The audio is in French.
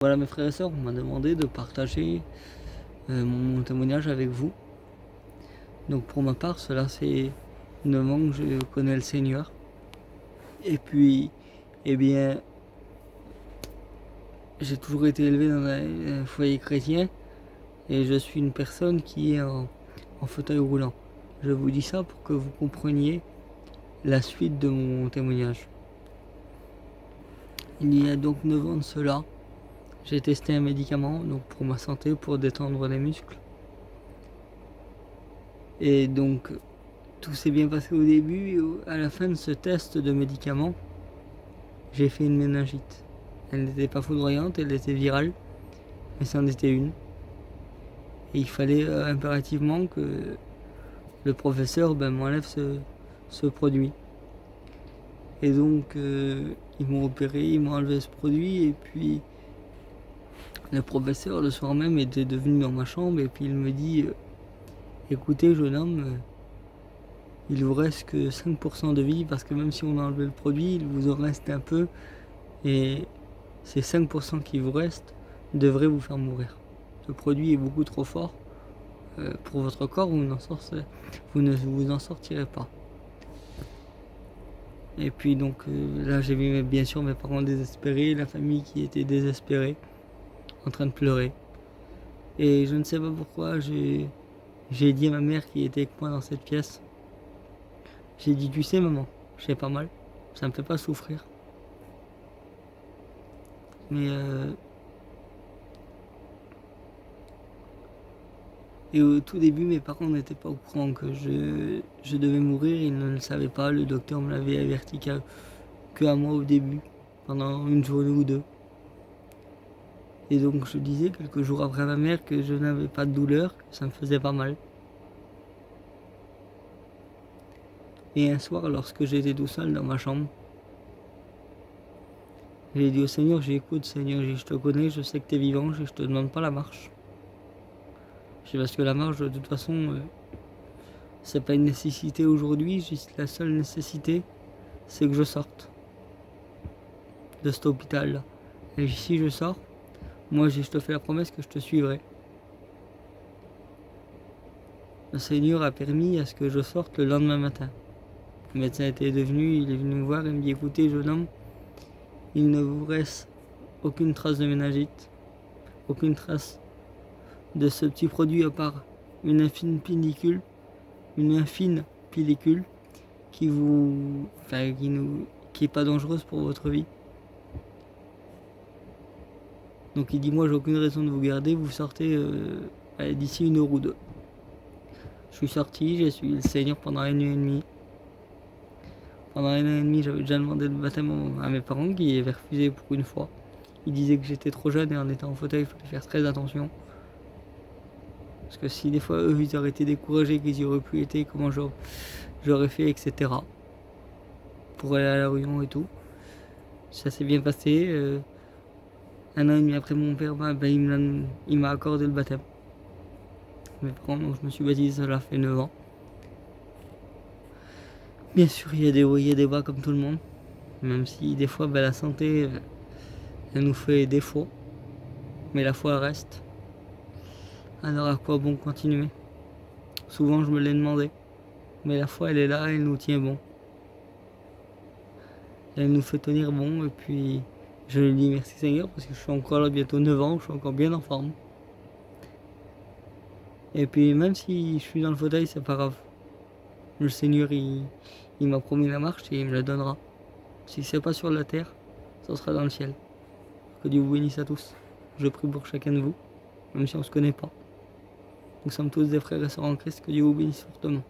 Voilà mes frères et sœurs, on m'a demandé de partager mon témoignage avec vous. Donc pour ma part, cela fait 9 ans que je connais le Seigneur. Et puis, eh bien, j'ai toujours été élevé dans un foyer chrétien et je suis une personne qui est en fauteuil roulant. Je vous dis ça pour que vous compreniez la suite de mon témoignage. Il y a donc 9 ans de cela, j'ai testé un médicament donc pour ma santé, pour détendre les muscles. Et donc, tout s'est bien passé au début et à la fin de ce test de médicament, j'ai fait une méningite. Elle n'était pas foudroyante, elle était virale, mais c'en était une. Et il fallait impérativement que le professeur m'enlève ce produit. Et donc, ils m'ont opéré, ils m'ont enlevé ce produit, et puis le professeur, le soir même, était devenu dans ma chambre, et puis il me dit écoutez, jeune homme, il vous reste que 5% de vie, parce que même si on a enlevé le produit, il vous en reste un peu, et ces 5% qui vous restent devraient vous faire mourir. Ce produit est beaucoup trop fort pour votre corps, vous ne vous en sortirez pas. Et puis donc là j'ai vu bien sûr mes parents désespérés, la famille qui était désespérée, en train de pleurer. Et je ne sais pas pourquoi j'ai dit à ma mère qui était avec moi dans cette pièce, j'ai dit tu sais maman, j'ai pas mal, ça me fait pas souffrir. Mais et au tout début, mes parents n'étaient pas au courant que je devais mourir, ils ne le savaient pas, le docteur me l'avait averti que à moi au début, pendant une journée ou deux. Et donc je disais quelques jours après à ma mère que je n'avais pas de douleur, que ça me faisait pas mal. Et un soir, lorsque j'étais tout seul dans ma chambre, j'ai dit au Seigneur, écoute Seigneur, je te connais, je sais que tu es vivant, je te demande pas la marche. Parce que la marche, de toute façon, c'est pas une nécessité aujourd'hui, juste la seule nécessité, c'est que je sorte de cet hôpital-là. Et si je sors, moi je te fais la promesse que je te suivrai. Le Seigneur a permis à ce que je sorte le lendemain matin. Le médecin il est venu me voir et me dit écoutez jeune homme, il ne vous reste aucune trace de méningite, aucune trace de ce petit produit à part une infime pellicule qui est pas dangereuse pour votre vie. Donc il dit moi j'ai aucune raison de vous garder, vous sortez d'ici 1 heure ou 2. Je suis sorti, j'ai suivi le Seigneur pendant 1 an et demi. Pendant 1 an et demi, j'avais déjà demandé le baptême à mes parents qui avaient refusé pour une fois. Ils disaient que j'étais trop jeune et en étant en fauteuil, il fallait faire très attention. Parce que si des fois eux ils auraient été découragés, qu'ils y auraient pu été, comment j'aurais fait, etc. Pour aller à la réunion et tout. Ça s'est bien passé. 1 an et demi après mon père, il m'a accordé le baptême. Mes parents, donc je me suis baptisé, cela fait 9 ans. Bien sûr, il y a des hauts et des bas comme tout le monde. Même si des fois, la santé, elle nous fait défaut. Mais la foi reste. Alors à quoi bon continuer? Souvent, je me l'ai demandé. Mais la foi, elle est là, elle nous tient bon. Elle nous fait tenir bon. Et puis, je lui dis merci Seigneur parce que je suis encore là bientôt 9 ans. Je suis encore bien en forme. Et puis, même si je suis dans le fauteuil, c'est pas grave. Le Seigneur, il m'a promis la marche et il me la donnera. Si c'est pas sur la terre, ça sera dans le ciel. Que Dieu vous bénisse à tous. Je prie pour chacun de vous, même si on ne se connaît pas. Nous sommes tous des frères et sœurs en Christ. Que Dieu vous bénisse fortement.